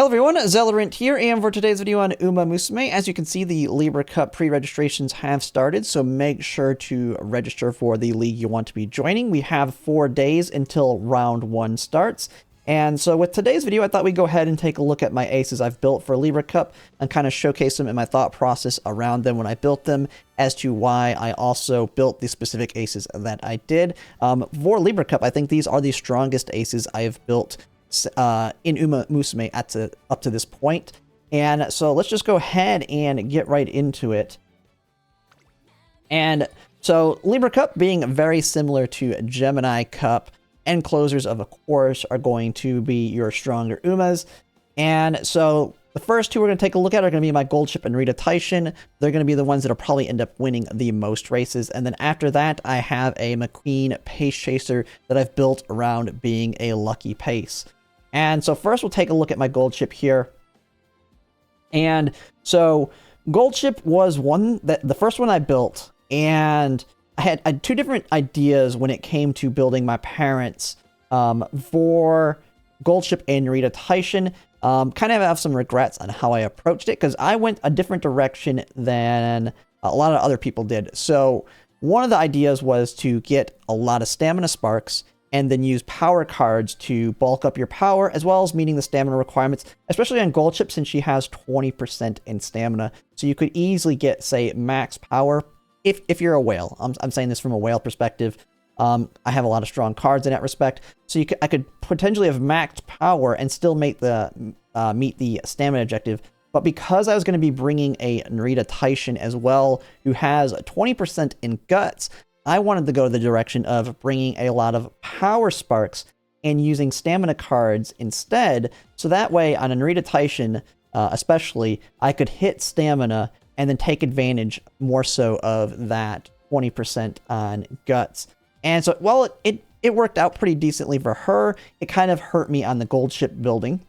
Hello everyone, Zellerant here, and for today's video on Umamusume, as you can see, the Libra Cup pre-registrations have started, so make sure to register for the league you want to be joining. We have 4 days until round 1 starts, and so with today's video, I thought we'd go ahead and take a look at my aces I've built for Libra Cup and kind of showcase them in my thought process around them when I built them, as to why I also built the specific aces that I did. For Libra Cup, I think these are the strongest aces I have built in Umamusume up to this point. And so let's just go ahead and get right into it. And so Libra Cup being very similar to Gemini Cup, end closers of course are going to be your stronger Umas. And so the first two we're going to take a look at are going to be my Gold Ship and Narita Taishin. They're going to be the ones that'll probably end up winning the most races. And then after that, I have a McQueen Pace Chaser that I've built around being a lucky pace. And so first we'll take a look at my Gold Ship here. And so Gold Ship was the first one I built, and I had 2 different ideas when it came to building my parents for Gold Ship and Narita Taishin. Kind of have some regrets on how I approached it, because I went a different direction than a lot of other people did. So one of the ideas was to get a lot of stamina sparks and then use power cards to bulk up your power, as well as meeting the stamina requirements, especially on Gold Ship since she has 20% in stamina. So you could easily get, say, max power if you're a whale. I'm saying this from a whale perspective. I have a lot of strong cards in that respect. So I could potentially have maxed power and still meet the stamina objective. But because I was going to be bringing a Narita Taishin as well, who has 20% in guts, I wanted to go the direction of bringing a lot of power sparks and using stamina cards instead. So that way, on a Narita Taishin especially, I could hit stamina and then take advantage more so of that 20% on guts. And so, while it worked out pretty decently for her, it kind of hurt me on the Gold Ship building,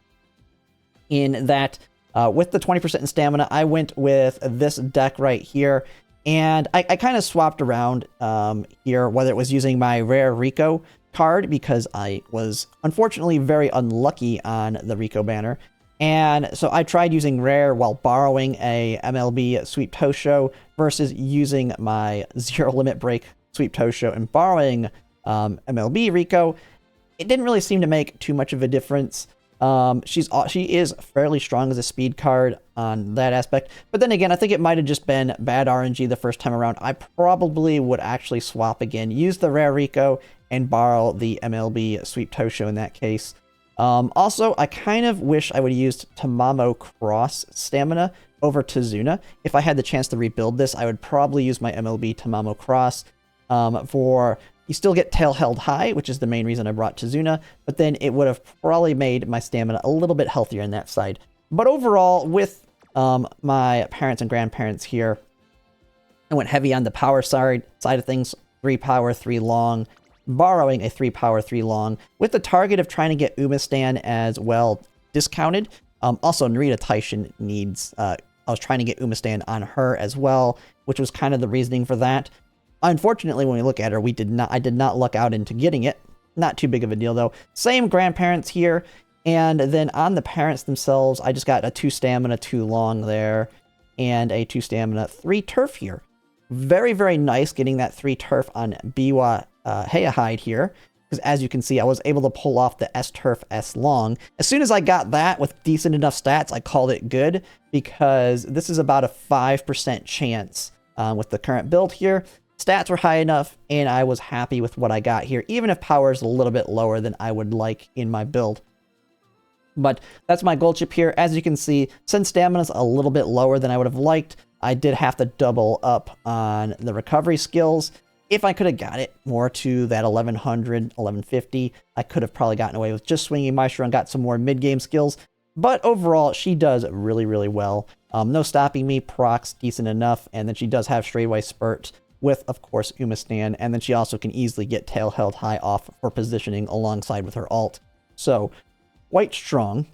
in that with the 20% in stamina, I went with this deck right here. And I kind of swapped around here, whether it was using my rare Rico card, because I was unfortunately very unlucky on the Rico banner. And so I tried using rare while borrowing a MLB Sweep Tosho versus using my Zero Limit Break Sweep Tosho and borrowing MLB Rico. It didn't really seem to make too much of a difference. She is fairly strong as a speed card on that aspect, but then again, I think it might have just been bad RNG the first time around. I probably would actually swap again, use the rare Rico, and borrow the MLB Sweep Tosho in that case. Also, I kind of wish I would have used Tamamo Cross stamina over Tazuna. If I had the chance to rebuild this, I would probably use my MLB Tamamo Cross you still get Tail Held High, which is the main reason I brought Tazuna, but then it would have probably made my stamina a little bit healthier in that side. But overall, with my parents and grandparents here, I went heavy on the power side of things, 3 power, 3 long, borrowing a 3 power, 3 long, with the target of trying to get Umastan as well discounted. Also, Narita Taishin needs, I was trying to get Umastan on her as well, which was kind of the reasoning for that. Unfortunately, when we look at her, I did not luck out into getting it. Not too big of a deal, though. Same grandparents here. And then on the parents themselves, I just got a 2 stamina, 2 long there, and a 2 stamina, 3 turf here. Very, very nice getting that 3 turf on Biwa Heahide here. Because as you can see, I was able to pull off the S turf, S long. As soon as I got that with decent enough stats, I called it good. Because this is about a 5% chance with the current build here. Stats were high enough, and I was happy with what I got here, even if power is a little bit lower than I would like in my build. But that's my Gold Ship here. As you can see, since stamina is a little bit lower than I would have liked, I did have to double up on the recovery skills. If I could have got it more to that 1100, 1150, I could have probably gotten away with just swinging Maestro and got some more mid-game skills. But overall, she does really, really well. No stopping me, procs decent enough, and then she does have straightaway spurt with, of course, Umastan, and then she also can easily get Tail Held High off for positioning alongside with her ult. So, quite strong.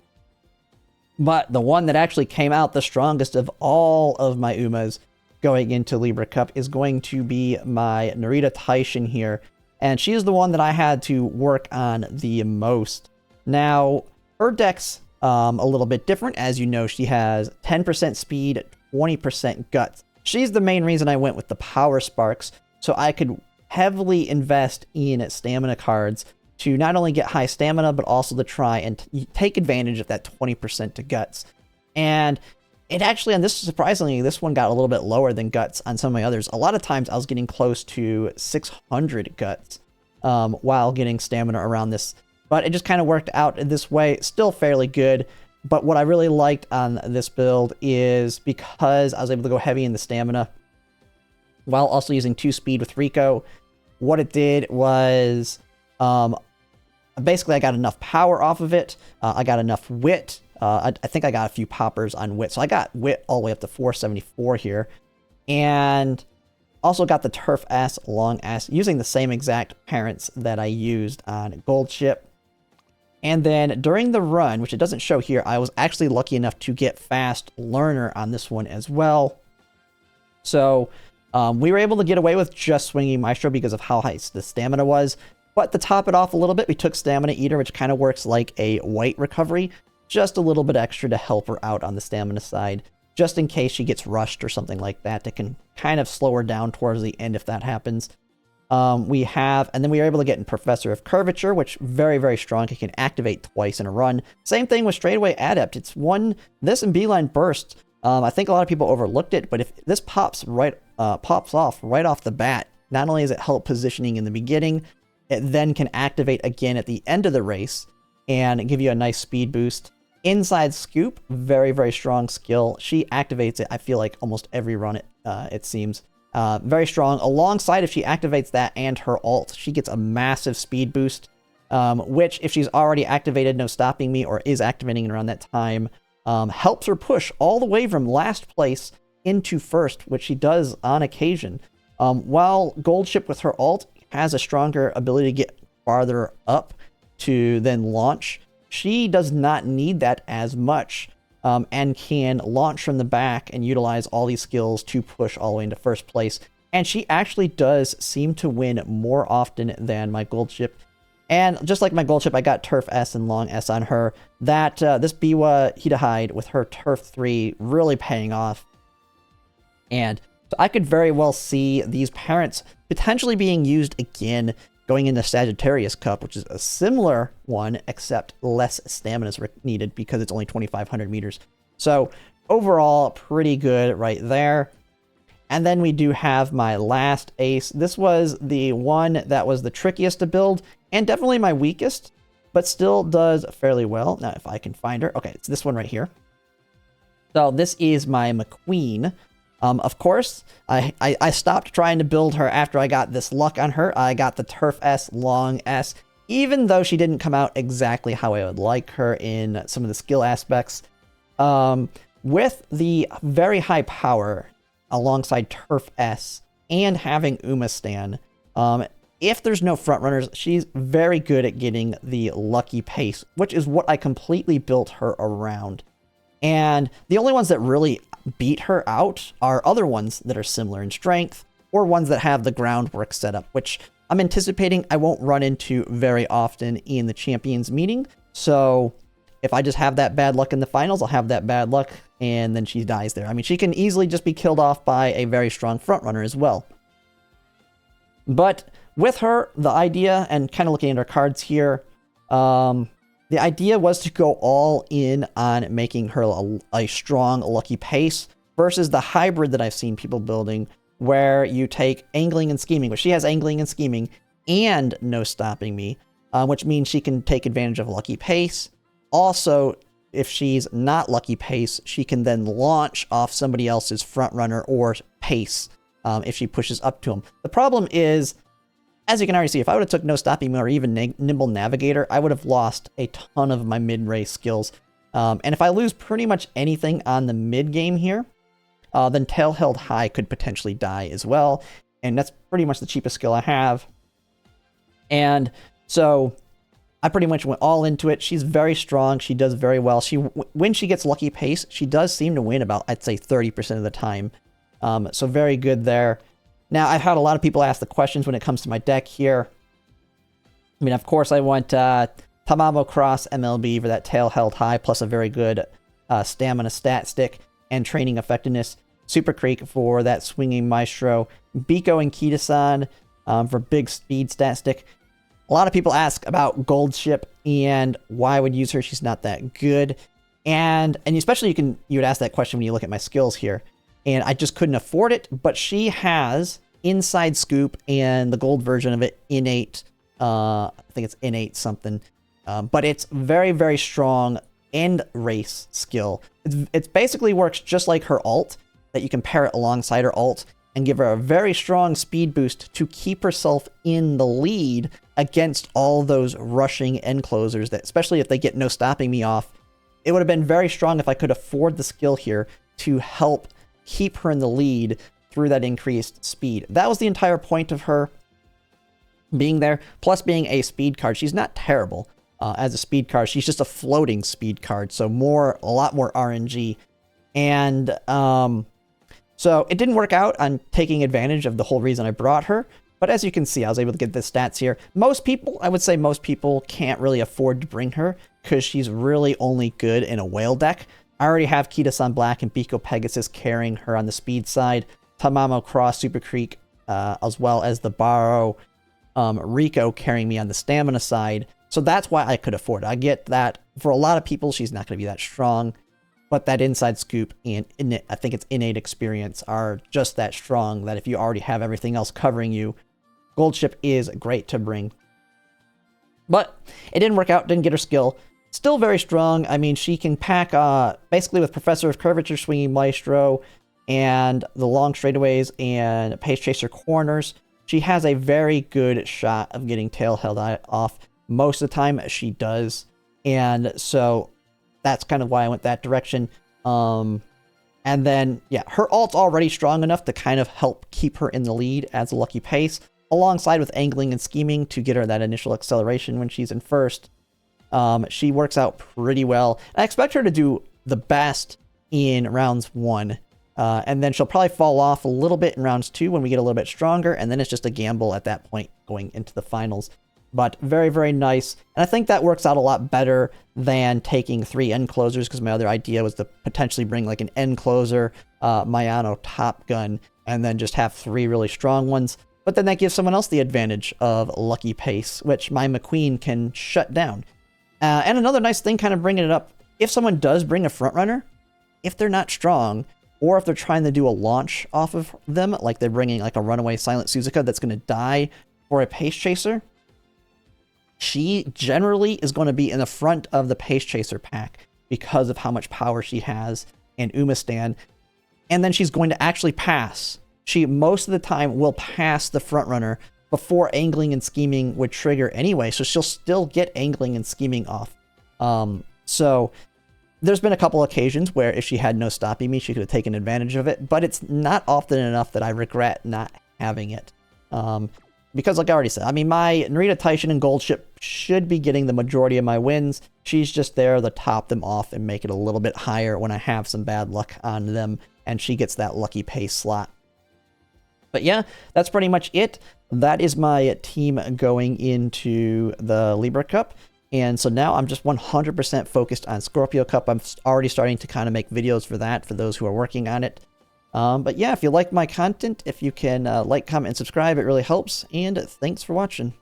But the one that actually came out the strongest of all of my Umas going into Libra Cup is going to be my Narita Taishin here. And she is the one that I had to work on the most. Now, her deck's a little bit different. As you know, she has 10% speed, 20% guts. She's the main reason I went with the power sparks, so I could heavily invest in stamina cards to not only get high stamina, but also to try and take advantage of that 20% to guts. And it actually, and this surprisingly, this one got a little bit lower than guts on some of my others. A lot of times I was getting close to 600 guts while getting stamina around this. But it just kind of worked out in this way. Still fairly good. But what I really liked on this build is because I was able to go heavy in the stamina while also using 2 speed with Rico, what it did was basically I got enough power off of it. I got enough wit. I think I got a few poppers on wit. So I got wit all the way up to 474 here. And also got the Turf S, Long S, using the same exact parents that I used on Gold Ship. And then during the run, which it doesn't show here, I was actually lucky enough to get Fast Learner on this one as well. So we were able to get away with just swinging Maestro because of how high the stamina was. But to top it off a little bit, we took Stamina Eater, which kind of works like a white recovery. Just a little bit extra to help her out on the stamina side, just in case she gets rushed or something like that. That can kind of slow her down towards the end if that happens. And then we were able to get in Professor of Curvature, which very, very strong. It can activate twice in a run. Same thing with Straightaway Adept. It's this and Beeline Burst. I think a lot of people overlooked it, but if this pops off right off the bat, not only does it help positioning in the beginning, it then can activate again at the end of the race and give you a nice speed boost. Inside Scoop, very, very strong skill. She activates it, I feel like, almost every run, it seems. Very strong. Alongside, if she activates that and her ult, she gets a massive speed boost, which, if she's already activated No Stopping Me or is activating around that time, helps her push all the way from last place into first, which she does on occasion. While Gold Ship with her ult has a stronger ability to get farther up to then launch, she does not need that as much, and can launch from the back and utilize all these skills to push all the way into first place. And she actually does seem to win more often than my Gold Ship. And just like my Gold Ship, I got Turf S and Long S on her. That this Biwa Hitahide with her Turf 3 really paying off. And so I could very well see these parents potentially being used again going into Sagittarius Cup, which is a similar one, except less stamina is needed because it's only 2,500 meters. So overall, pretty good right there. And then we do have my last ace. This was the one that was the trickiest to build and definitely my weakest, but still does fairly well. Now, if I can find her. Okay, it's this one right here. So this is my McQueen. Of course, I stopped trying to build her after I got this luck on her. I got the Turf S, Long S, even though she didn't come out exactly how I would like her in some of the skill aspects. With the very high power alongside Turf S and having Umamusume, if there's no front runners, she's very good at getting the lucky pace, which is what I completely built her around. And the only ones that really beat her out are other ones that are similar in strength or ones that have the groundwork set up, which I'm anticipating I won't run into very often in the champions meeting. So if I just have that bad luck in the finals, I'll have that bad luck and then she dies there. I mean, she can easily just be killed off by a very strong front runner as well. But with her, the idea, and kind of looking at her cards here, the idea was to go all in on making her a strong, lucky pace versus the hybrid that I've seen people building where you take Angling and Scheming, which she has Angling and Scheming and No Stopping Me, which means she can take advantage of lucky pace. Also, if she's not lucky pace, she can then launch off somebody else's front runner or pace if she pushes up to him. The problem is, as you can already see, if I would have took No Stopping Me or even Nimble Navigator, I would have lost a ton of my mid-race skills. And if I lose pretty much anything on the mid-game here, then Tail Held High could potentially die as well. And that's pretty much the cheapest skill I have. And so I pretty much went all into it. She's very strong. She does very well. When she gets lucky pace, she does seem to win about, I'd say, 30% of the time. So very good there. Now, I've had a lot of people ask the questions when it comes to my deck here. I mean, of course, I went Tamamo Cross MLB for that tail held high, plus a very good stamina stat stick and training effectiveness. Super Creek for that swinging maestro. Biko and Kita-san for big speed stat stick. A lot of people ask about Gold Ship and why I would use her. She's not that good. And especially you would ask that question when you look at my skills here. And I just couldn't afford it, but she has Inside Scoop and the gold version of it, Innate. I think it's Innate something. But it's very, very strong end race skill. It basically works just like her ult, that you can pair it alongside her ult and give her a very strong speed boost to keep herself in the lead against all those rushing end closers, that especially if they get no stopping me off. It would have been very strong if I could afford the skill here to help keep her in the lead through that increased speed. That was the entire point of her being there, plus being a speed card. She's not terrible as a speed card. She's just a floating speed card, so a lot more RNG. And so it didn't work out on taking advantage of the whole reason I brought her. But as you can see, I was able to get the stats here. I would say most people can't really afford to bring her because she's really only good in a whale deck. I already have Kita-san Black and Biko Pegasus carrying her on the speed side. Tamamo Cross, Super Creek, as well as the Baro Rico carrying me on the stamina side. So that's why I could afford it. I get that for a lot of people, she's not going to be that strong. But that Inside Scoop and I think it's Innate Experience are just that strong that if you already have everything else covering you, Gold Ship is great to bring. But it didn't work out, didn't get her skill. Still very strong. I mean, she can pack basically with Professor of Curvature, Swinging Maestro, and the long straightaways and Pace Chaser corners. She has a very good shot of getting tail held off. Most of the time she does. And so that's kind of why I went that direction. And then, yeah, her ult's already strong enough to kind of help keep her in the lead as a lucky pace, alongside with angling and scheming to get her that initial acceleration when she's in first. She works out pretty well. I expect her to do the best in rounds 1. And then she'll probably fall off a little bit in rounds 2 when we get a little bit stronger. And then it's just a gamble at that point going into the finals. But very, very nice. And I think that works out a lot better than taking 3 end closers, because my other idea was to potentially bring like an end closer, Mayano Top Gun, and then just have 3 really strong ones. But then that gives someone else the advantage of lucky pace, which my McQueen can shut down. And another nice thing, kind of bringing it up, if someone does bring a front runner, if they're not strong, or if they're trying to do a launch off of them, like they're bringing like a runaway Silent Suzuka that's going to die for a Pace Chaser, she generally is going to be in the front of the Pace Chaser pack because of how much power she has and Umastan. And then she's going to actually pass. She, most of the time, will pass the front runner before angling and scheming would trigger anyway. So she'll still get angling and scheming off. So there's been a couple occasions where if she had no stopping me, she could have taken advantage of it. But it's not often enough that I regret not having it. Because like I already said, I mean, my Narita Taishin and Gold Ship should be getting the majority of my wins. She's just there to top them off and make it a little bit higher when I have some bad luck on them. And she gets that lucky pace slot. But yeah, that's pretty much it. That is my team going into the Libra Cup. And so now I'm just 100% focused on Scorpio Cup. I'm already starting to kind of make videos for that, for those who are working on it. But yeah, if you like my content, if you can like, comment, and subscribe, it really helps. And thanks for watching.